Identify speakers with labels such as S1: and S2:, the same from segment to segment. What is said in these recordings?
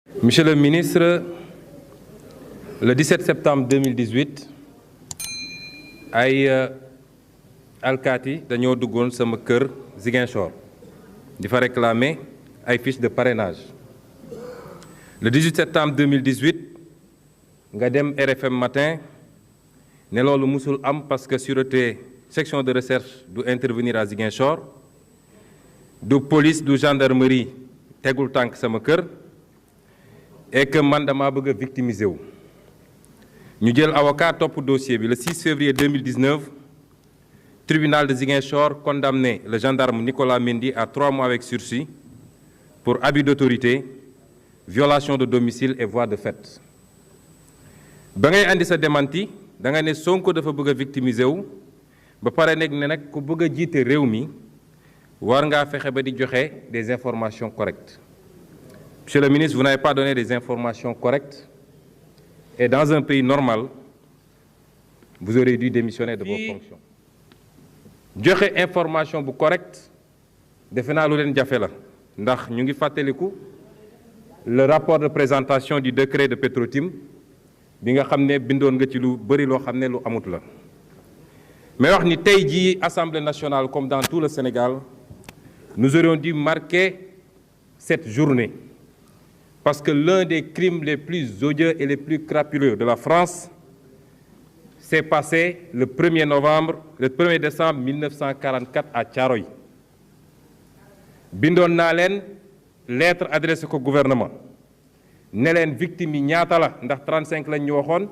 S1: Monsieur le ministre, le 17 septembre 2018 ay alkaati dañoo duggoon sama kër Ziguinchor di fa réclamer ay fiches de parrainage. Le 18 septembre 2018 nga dem RFM matin ne loolu musul am parce que sûreté section de recherche du intervenir à Ziguinchor, du police du gendarmerie tegul tànk sama kër. Et que man dama bëgg a victimiser wu ñu jël avocat topp dossier bi le 6 février 2019 tribunal de Ziguinchor condamné le gendarme Nicolas Mendy à 3 mois avec sursis pour abus d'autorité, violation de domicile et voie de fait. Ba ngay andi sa démenti da nga ne Sonko dafa bëgg a victimiser wu ba pare nekk ne nag ku bëgg a jiite réew mi war ngaa fexe ba di joxe des informations correctes. Monsieur le ministre, vous n'avez pas donné des informations correctes et dans un pays normal, vous aurez dû démissionner de vos fonctions. Joxe information bu correcte defe naa lu leen jafe la ndax ñu ngi fàttaliku le rapport de présentation du décret de Petro-Tim bi nga xam ne bindoon nga ci lu bëri loo xam ne lu amut la. Mais wax ni tey jii Assemblée nationale comme dans tout le Sénégal, nous aurions dû marquer cette journée. Parce que l'un des crimes les plus odieux et les plus crapuleux de la France s'est passé le 1er décembre 1944 à Thiaroye. Bindoon naa leen lettre adressée au gouvernement ne leen victime yi ñaata la ndax 35 lañ ñu waxoon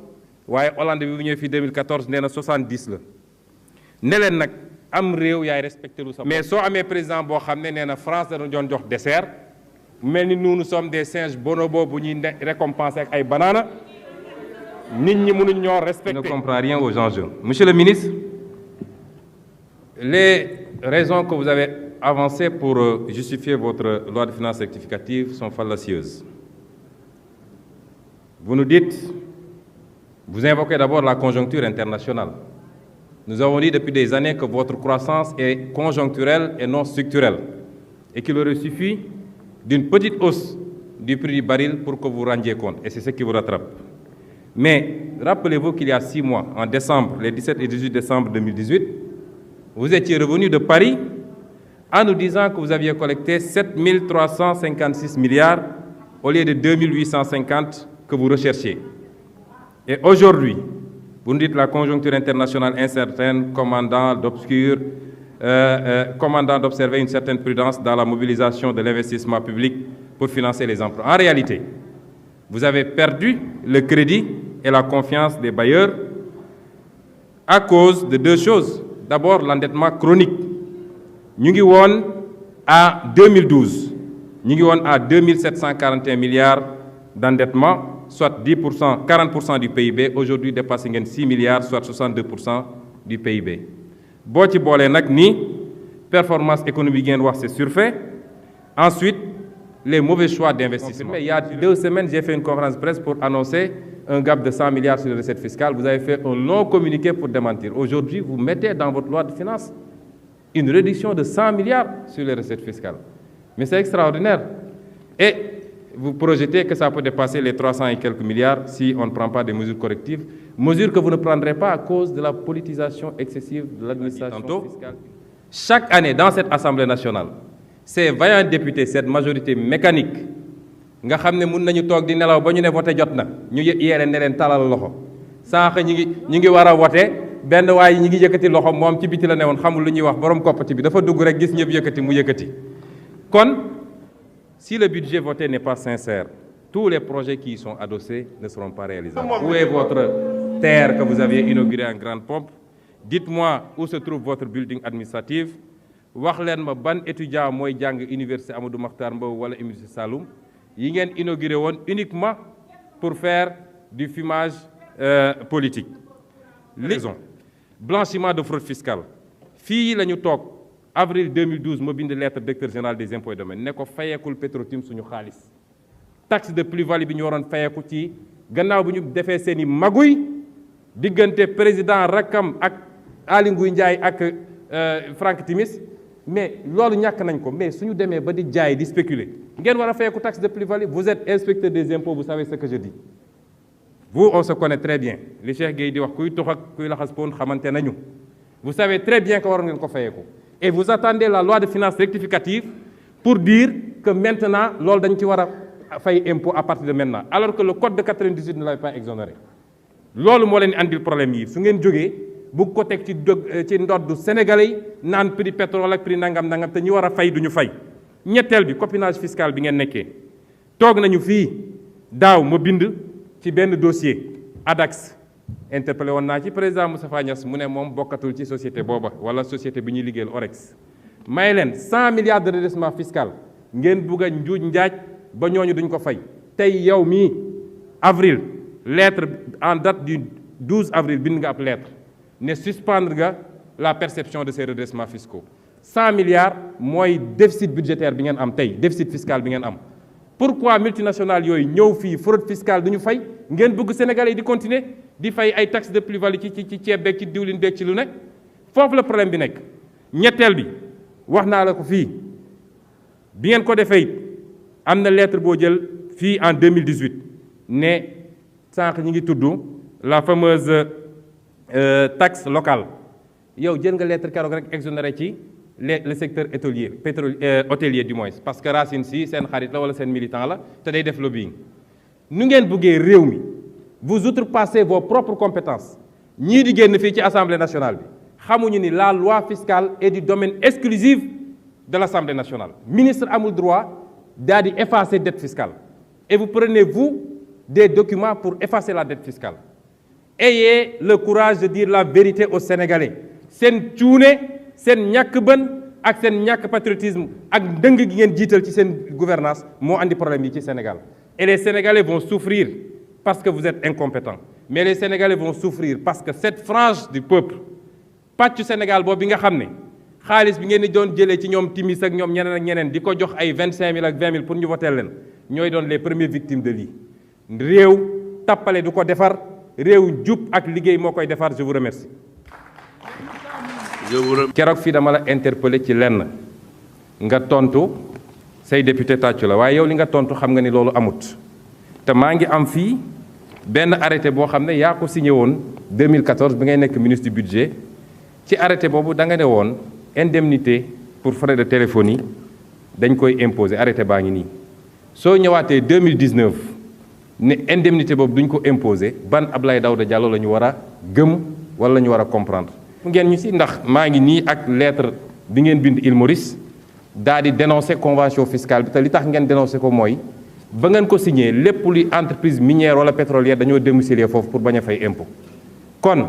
S1: waaye Hollande bi bu ñëwee fii 2014 nee na 70 la ne leen nag am réew yaay respecté lu sa mais soo amee président boo xam ne nee na France dana doon jox dessert. Mais nous sommes des singes bonobos bu ñuy récompenser ak ay banaana nit ñi mënuñ ñoo respecter. Je ne comprends rien aux enjeux. Monsieur le ministre, les raisons que vous avez avancées pour justifier votre loi de finances rectificative sont fallacieuses. Vous nous dites, vous invoquez d'abord la conjoncture internationale. Nous avons dit depuis des années que votre croissance est conjoncturelle et non structurelle et qu'il aurait suffi d'une petite hausse du prix du baril pour que vous rendiez compte, et c'est ce qui vous rattrape. Mais rappelez-vous qu'il y a 6 mois, en décembre, les 17 et 18 décembre 2018, vous étiez revenu de Paris en nous disant que vous aviez collecté 7 356 milliards au lieu de 2 850 que vous recherchiez. Et aujourd'hui, vous nous dites la conjoncture internationale incertaine, commandant d'observer une certaine prudence dans la mobilisation de l'investissement public pour financer les emplois. En réalité, vous avez perdu le crédit et la confiance des bailleurs à cause de 2 choses. D'abord, l'endettement chronique. Ñu ngi woon à 2012, ñu ngi woon à 2 741 milliards d'endettement, soit 10%, 40% du PIB. Aujourd'hui, dépassé ngeen 6 milliards, soit 62% du PIB. boo ci boolee nag ni performance économique ngeen wax c'est surfait. Ensuite, les mauvais choix d'investissement. Il y a 2 semaines, j'ai fait une conférence de presse pour annoncer un gap de 100 milliards sur les recettes fiscales. Vous avez fait un long communiqué pour démentir. Aujourd'hui, vous mettez dans votre loi de finances une réduction de 100 milliards sur les recettes fiscales. Mais c'est extraordinaire. Et vous projetez que ça peut dépasser les 300 et quelques milliards si on ne prend pas des mesures correctives. Mesures que vous ne prendrez pas à cause de la politisation excessive de l'administration fiscale. Chaque année, dans cette Assemblée nationale, ces vaillants députés, cette majorité mécanique, nga xam ne mun nañu toog di nelaw ba ñu ne voté jot na ñu yeere ne leen talal loxo sànq ñi ngi war a voté benn waaye ñi ngi yëkkati loxo moom ci biti la ne woon xamul lu ñuy wax borom koppati bi dafa dugg rek gis ñëpp yëkkati mu yëkkati. Kon si le budget voté n'est pas sincère, tous les projets qui y sont adossés ne seront pas réalisables. Où est votre terre que vous aviez inaugurée en grande pompe? Dites-moi où se trouve votre building administratif. Wax leen ma ban étudiant mooy jàng université Amadou Mahtar Mbow wala université Saloum yi ngeen inauguré woon uniquement pour faire du fumage politique. Raison. Blanchiment de fraude fiscale. Fii la ñu toog avril 2012 ma bind lettre directeur général des impôts et domaines ne ko fayeekul Petro-Tim suñu xaalis. Taxe de plus-value bi ñu waroon fayeeku ci gannaaw bu ñu defee seeni maguy diggante président rakkam ak Aly Ngouille Ndiaye ak Franck Timis mais loolu ñàkk nañ ko mais suñu demee ba di jaay di spéculer ngeen war a fayeeku taxe de plus-value. Vous êtes inspecteur des impôts, vous savez ce que je dis. Vous, on se connaît très bien. Li Cheikh Gueye di wax kuy tux ak kuy laxas poon xamante nañu. Vous savez très bien que waroon ngeen ko fayeeku. Et vous attendez la loi de finances rectificative pour dire que maintenant loolu dañ ci war a fay impôt à partir de maintenant, alors que le code de 98 ne l'avait pas exonéré. Loolu moo leen andil problème yi su ngeen jógee bugg ko teg ci ndoddu sénégalais yi naan prix pétrole ak prix nangam te ñi war a fay du ñu fay. ñetteel bi copinage fiscal bi ngeen nekkee toog nañu fii daaw ma bind ci benn dossier ADAX interpellé woon naa ci président Moustapha Niasse mu ne moom bokkatul ci société booba wala société bi ñuy liggéeyal Orex may leen 100 milliards de redressement fiscal ngeen bugg a njuuj njaaj ba ñooñu duñ ko fay. tey yow mii avril lettre en date du 12 avril bind nga ab lettre ne suspendre nga la perception de ces redressements fiscaux. 100 milliards mooy déficit budgétaire bi ngeen am tey déficit fiscal bi ngeen am. Pourquoi multinationales yooyu ñëw fii fraude fiscale du ñu fay ngeen bëgg Sénégalais yi di continuer di fay ay taxes de plus-value ci ceeb beeg ci diwlin beeg ci lu nekk foofu la problème bi nekk. ñetteel bi wax naa la ko fii bi ngeen ko defee it am na lettre boo jël fii en 2018 ne sànq ñi ngi tudd la fameuse taxe locale yow jël nga lettre keroog rek exonéré ci le secteur hôtelier du moins parce que Racine Sy seen xarit la wala seen militant la te day def lobbying. nu ngeen bëggee réew mi vous outrepassez vos propres compétences ñii di génn fii ci assemblée nationale bi xamuñu ni la loi fiscale est du domaine exclusif de l'assemblée nationale. Ministre amul droit daal di effacer dette fiscale et vous prenez vous des documents pour effacer la dette fiscale. Ayez le courage de dire la vérité aux Sénégalais. seen cuune seen ñàkk bën ak seen ñàkk patriotisme ak dëng gi ngeen jiital ci seen gouvernance moo andi problème yi ci Sénégal. Et les Sénégalais vont souffrir parce que vous êtes incompétents. Mais les Sénégalais vont souffrir parce que cette frange du peuple pàccu Sénégal boobu bi nga xam ne xaalis bi ngeen di doon jëlee ci ñoom timis ak ñoom ñeneen ak ñeneen di ko jox ay 25 000 ak 20 000 pour ñu voter leen ñooy doon les premières victimes de lii. réew tappale du ko defar réew jub ak liggéey moo koy defar. Je vous remercie. keroog fii dama la interpellé ci lenn nga tontu say député tàccu la waaye yow li nga tontu xam nga ni loolu amut te maa ngi am fii benn arrêté boo xam ne yaa ko signé woon 2014 bi ngay nekk ministre du budget ci arrêté boobu da nga ne woon indemnité pour frais de téléphonie dañ koy imposer arrêté baa ngi nii soo ñëwaatee 2019 ne indemnité boobu duñ ko imposer ban Abdoulaye Daouda Diallo la ñu war a gëm wala la ñu war a comprendre. ngeen ñu si ndax maa ngi nii ak lettre bi ngeen bind Île Maurice daal di dénoncer convention fiscale bi te li tax ngeen dénoncer ko mooy ba ngeen ko signé lépp luy entreprise minière wala pétrolière dañoo domicilier foofu pour bañ a fay impôt. kon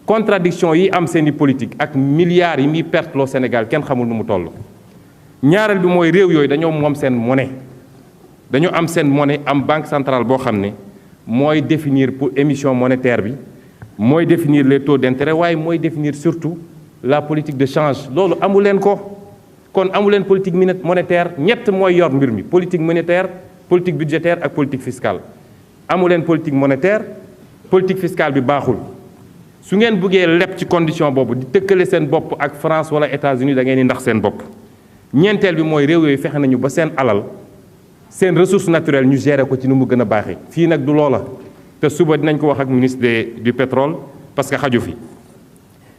S1: contradiction yi am seeni politique ak milliards yi muy perte loo Sénégal kenn xamul nu mu toll. ñaareel bi mooy réew yooyu dañoo moom seen monnaie dañoo am seen monnaie am banque centrale boo xam ne mooy définir pour émission monétaire bi. mooy définir les taux d'intérêt waaye mooy définir surtout la politique de change loolu amu leen ko kon amu leen politique monétaire ñett mooy yor mbir mi politique monétaire politique budgétaire ak politique fiscale amu leen politique monétaire politique fiscale bi baaxul su ngeen bëggee leb ci condition boobu di tëkkale seen bopp ak France wala États-Unis da ngeen di ndax seen bopp. ñeenteel bi mooy réew yooyu fexe nañu ba seen alal seen ressource naturelle ñu gérer ko ci nu mu gën a baaxee fii nag du loola. te suba dinañ ko wax ak ministre du pétrole parce que xaju fi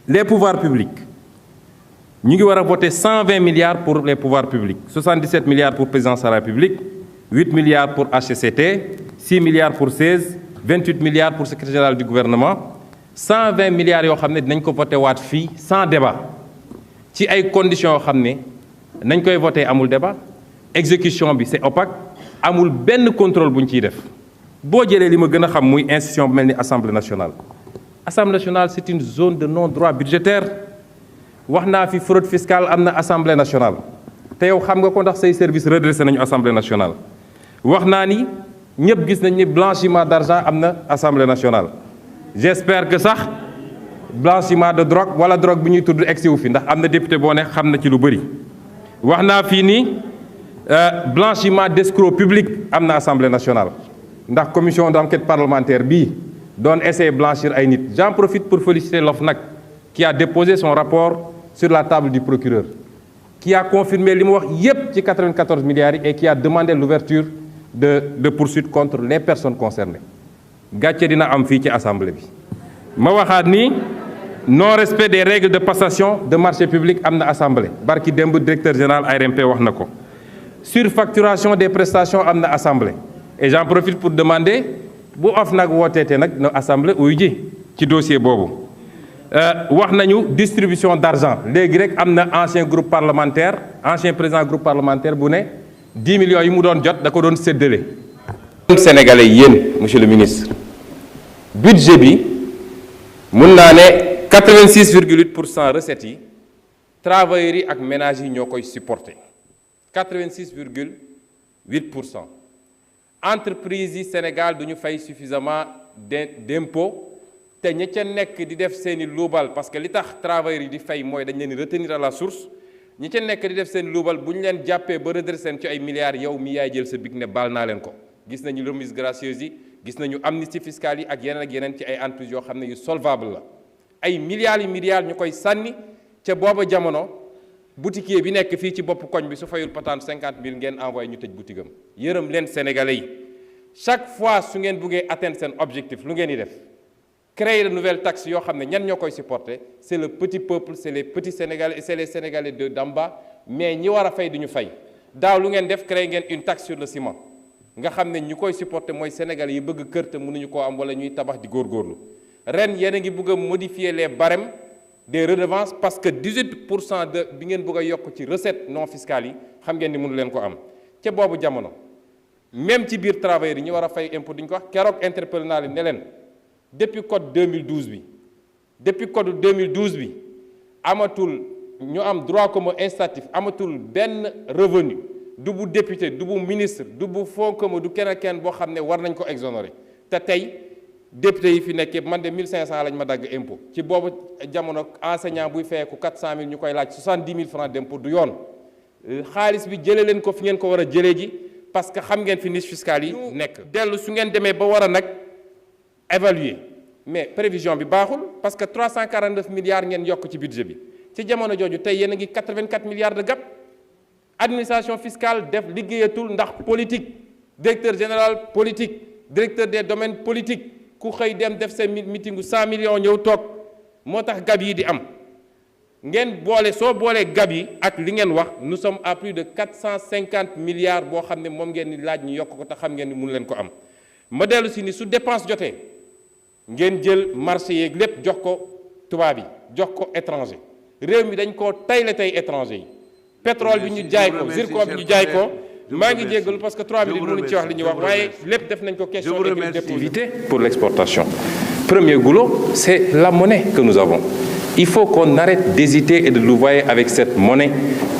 S1: les pouvoirs publics ñu ngi war a voter 120 milliards pour les pouvoirs publics 77 milliards pour présidence de la République 8 milliards pour HCCT 6 milliards pour 16 28 milliards pour secrétaire général du gouvernement 120 milliards yoo xam ne dinañ ko voter waat fii sans débat ci ay conditions yoo xam ne nañ koy voter amul débat exécution bi c'est opaque amul benn contrôle bu ñu ciy def. boo jëlee li ma gën a xam muy institution bu mel ni assemblée nationale. assemblée nationale c'est une zone de non-droit budgétaire wax naa fi fraude fiscale am na assemblée nationale te yow xam nga ko ndax say service redressé nañu assemblée nationale. wax naa ni ñëpp gis nañ ni blanchiment d'argent am na assemblée nationale j'espère que sax blanchiment de drogue wala drogue bu ñuy tudd egsi wu fi ndax am na député boo ne xam na ci lu bëri. wax naa fii ni blanchiment d'escroc public am na assemblée nationale. ndax commission d'enquête parlementaire bii doon essayer blanchir ay nit j'en profite pour féliciter l'OFNAC qui a déposé son rapport sur la table du procureur qui a confirmé li mu wax yépp ci 94 milliards et qui a demandé l'ouverture de poursuites contre les personnes concernées gàcce dina am fii ci assemblée bi. ma waxaat ni non respect des règles de passation de marché public am na assemblée barki démb directeur général ARMP wax na ko. Surfacturation des prestations am na assemblée et j'en profite pour demander bu OFNAC wooteete nag na assemblée uyu ji ci dossier boobu. wax nañu distribution d'argent léegi rek am na ancien groupe parlementaire ancien président groupe parlementaire bu ne 10 millions yi mu doon jot da ko doon séddale. Sénégalais yéen monsieur le ministre budget bi mun naa ne 86,8% recettes yi travailleurs yi ak ménages yi ñoo koy supporter 86,8%. entreprises yi Sénégal duñu fay suffisamment d'impôts te ña ca nekk di def seeni luubal parce que li tax travailleurs yi di fay mooy dañ leen retenir à la source ñi ca nekk di def seen luubal bu ñu leen jàppee ba redresser seen ci ay milliards yow mi yaay jël sa big ne baal naa leen ko. gis nañu remise gracieuse yi gis nañu amnistie fiscale yi ak yeneen ci ay entreprises yoo xam ne yu solvable la ay milliards yi milliards ñu koy sànni ca booba jamono boutiquier bi nekk fii ci bopp koñ bi su fayul patente 50 000 ngeen envoyé ñu tëj boutique am yërëm leen sénégalais yi chaque fois su ngeen buggee atteindre seen objectif lu ngeen di def créer de nouvelles taxes yoo xam ne ñan ñoo koy supporter c'est le petit peuple c'est les petits sénégalais et c'est les sénégalais d'en bas mais ñi war a fay duñu fay daaw lu ngeen def créer ngeen une taxe sur le ciment nga xam ne ñu koy supporter mooy sénégalais yi bëgg kër te mënuñu koo am wala ñuy tabax di góorgóorlu ren yéen a ngi bëgg a modifier les barèmes des redevances parce que 18% de bi ngeen bëgg a yokk ci recettes non fiscales yi xam ngeen ni mënu leen ko am ca boobu jamono même ci biir travailleurs yi ñu war a fay impôt duñu ko wax keroog interpellé naa leen ne leen depuis code 2012 bi depuis code 2012 bi amatul ñu am droit commun incitatif amatul benn revenu du bu député du bu ministre du bu fonds commun du kenn boo xam ne war nañ ko exonérer te tey député yi fi nekk yëpp man de 1500 lañ ma dagg impôt ci boobu jamono enseignant buy fayeeku 400000 ñu koy laaj 70 000 francs d'impôt du yoon xaalis bi jëlee leen ko fi ngeen ko war a jëlee ji parce que xam ngeen fi niche fiscale yi nekk. dellu su ngeen demee ba war a nag évaluer mais prévision bi baaxul parce que 349 milliards ngeen yokk ci budget bi ci jamono jooju tey yéen a ngi 84 milliards de gap administration fiscale def liggéeyatul ndax politique directeur général politique directeur des domaines politiques ku xëy dem def seen meetingu 100 millions ñëw toog moo tax gab yi di am ngeen boole soo boolee gab yi ak li ngeen wax nous sommes à plus de 450 milliards boo xam ne moom ngeen di laaj ñu yokk ko te xam ngeen ni mënu leen ko am ma dellu si ni su dépense jotee ngeen jël marché yeeg lépp jox ko tubaab yi jox ko étranger réew mi dañ koo tayle tey étranger yi pétrole bi ñu jaay ko zircon bi ñu jaay ko maa ngi jéggalu parce que 3 minutes mënuñu ci wax li ñuy wax waaye lépp def nañ ko question d'activité pour l'exportation. Premier goulot, c'est la monnaie que nous avons. Il faut qu'on arrête d'hésiter et de louvoyer avec cette monnaie.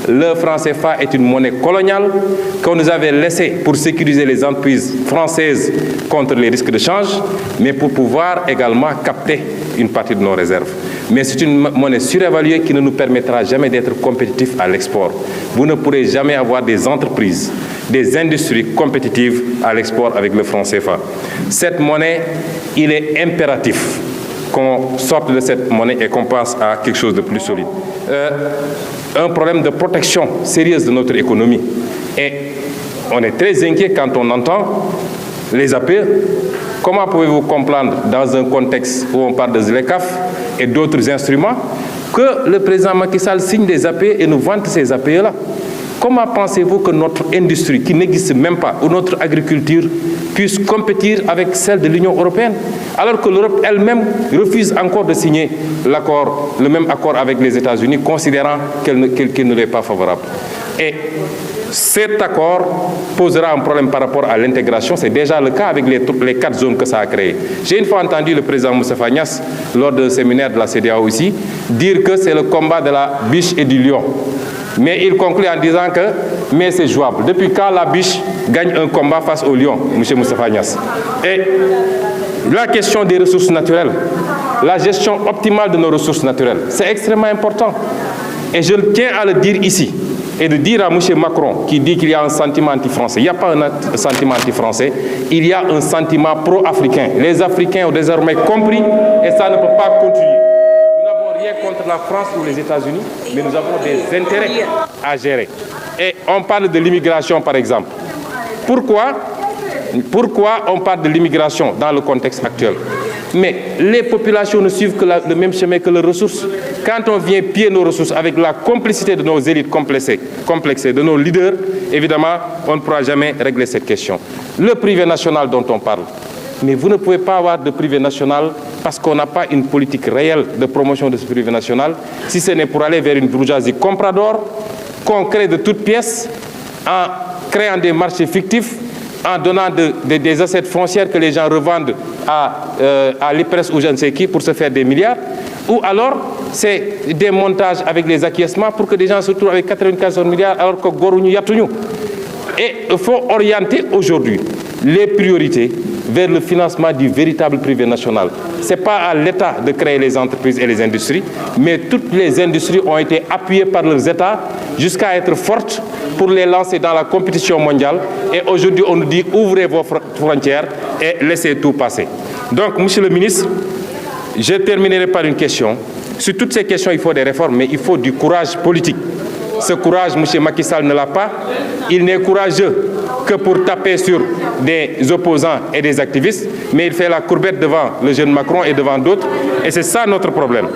S1: Le franc CFA est une monnaie coloniale qu'on nous avait laissée pour sécuriser les entreprises françaises contre les risques de change, mais pour pouvoir également capter une partie de nos réserves. Mais c'est une monnaie surévaluée qui ne nous permettra jamais d'être compétitifs à l'export. Vous ne pourrez jamais avoir des entreprises, des industries compétitives à l'export avec le franc CFA. Cette monnaie, il est impératif qu'on sorte de cette monnaie et qu'on passe à quelque chose de plus solide. Un problème de protection sérieuse de notre économie. Et on est très inquiet quand on entend les APE. Comment pouvez-vous comprendre dans un contexte où on parle de ZLECAf et d'autres instruments que le président Macky Sall signe des APE et nous vante ces APE-là? Comment pensez-vous que notre industrie, qui n'existe même pas, ou notre agriculture, puisse compétir avec celle de l'Union européenne, alors que l'Europe elle-même refuse encore de signer le même accord avec les États-Unis, considérant qu'elle ne lui est pas favorable. Et cet accord posera un problème par rapport à l'intégration. C'est déjà le cas avec les 4 zones que ça a créées. J'ai une fois entendu le président Moustapha Niasse, lors d'un séminaire de la CEDEAO aussi, dire que c'est le combat de la biche et du lion. Mais il conclut en disant que mais c'est jouable. Depuis quand la biche gagne un combat face au lion, M. Moustapha Niasse? Et la question des ressources naturelles, la gestion optimale de nos ressources naturelles, c'est extrêmement important. Et je tiens à le dire ici, et de dire à M. Macron, qui dit qu'il y a un sentiment anti-français. Il n'y a pas un sentiment anti-français, il y a un sentiment pro-africain. Les Africains ont désormais compris, et ça ne peut pas continuer. Nous n'avons rien contre la France ou les États-Unis, mais nous avons des intérêts à gérer. Et on parle de l'immigration, par exemple. Pourquoi on parle de l'immigration dans le contexte actuel? Mais les populations ne suivent que le même chemin que leurs ressources. Quand on vient piller nos ressources avec la complicité de nos élites complexées, de nos leaders, évidemment, on ne pourra jamais régler cette question. Le privé national dont on parle. Mais vous ne pouvez pas avoir de privé national parce qu'on n'a pas une politique réelle de promotion de ce privé national, si ce n'est pour aller vers une bourgeoisie comprador, qu'on crée de toutes pièces, en créant des marchés fictifs, en donnant des assets foncières que les gens revendent à l'IPRES ou je ne sais qui pour se faire des milliards, ou alors c'est des montages avec des acquiescements pour que des gens se retrouvent avec 94 milliards alors que goruñu yattuñu. Et il faut orienter aujourd'hui les priorités vers le financement du véritable privé national. Ce n'est pas à l'État de créer les entreprises et les industries, mais toutes les industries ont été appuyées par leurs États jusqu'à être fortes pour les lancer dans la compétition mondiale. Et aujourd'hui, on nous dit ouvrez vos frontières et laissez tout passer. Donc, Monsieur le ministre, je terminerai par une question. Sur toutes ces questions, il faut des réformes, mais il faut du courage politique. Ce courage, M. Macky Sall ne l'a pas. Il n'est courageux que pour taper sur des opposants et des activistes, mais il fait la courbette devant le jeune Macron et devant d'autres. Et c'est ça notre problème.